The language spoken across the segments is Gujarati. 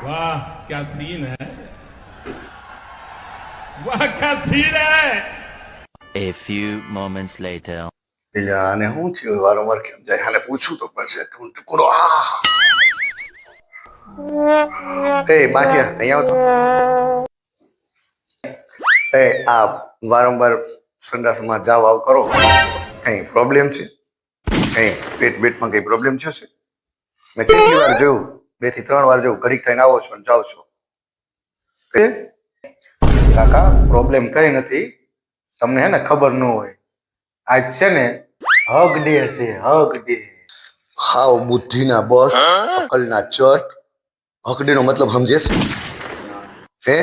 वाह क्या सीन है, वाह क्या सीन है. A few moments later. એટલે આને શું થયું વારંવાર કેમ જાય આને પૂછવું તો પડશે ટુકડો આ એ બાટિયા અહીંયા આવ તો એ આ વારંવાર સંડાસમાં જાવ આવ કરો કઈ પ્રોબ્લેમ છે કઈ પેટમાં કઈ પ્રોબ્લેમ છે મેં કેટલી વાર જોયું 2 થી 3 વાર જોયું ઘડીક થઈને આવો છો અને જાઓ છો એ કાકા પ્રોબ્લેમ કઈ નથી તમને હે ને ખબર ન હોય આજ છે ને હગ ડે છે હગ ડે હાવ બુદ્ધિના બસ અકલના ચટ હગ ડે નો મતલબ સમજે છે હે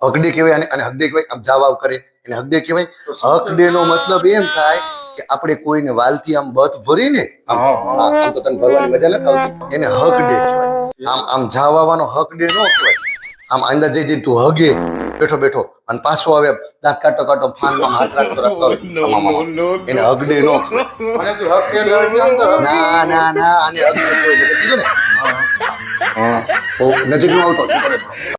હગ ડે કહેવાય અને હગ ડે કહેવાય આમ જાવ આવ કરે એને હગ ડે કહેવાય હગ ડે નો મતલબ એમ થાય કે આપણે કોઈને વાલથી આમ બથ ભરીને આમ તો તને ભરવાની મજા નથી આવતી એને હગ ડે કહેવાય આમ જાવ આવવાનો હગ ડે નો કહેવાય આમ અંદર જઈ તું હગે બેઠો બેઠો અને પાછો આવે દાંત કાટો કાટો ફાનમાં હાથ રાખતો એને હગ ડે નો ના ના ના આને હગ ડે કીધું ને નજીક નો આવતો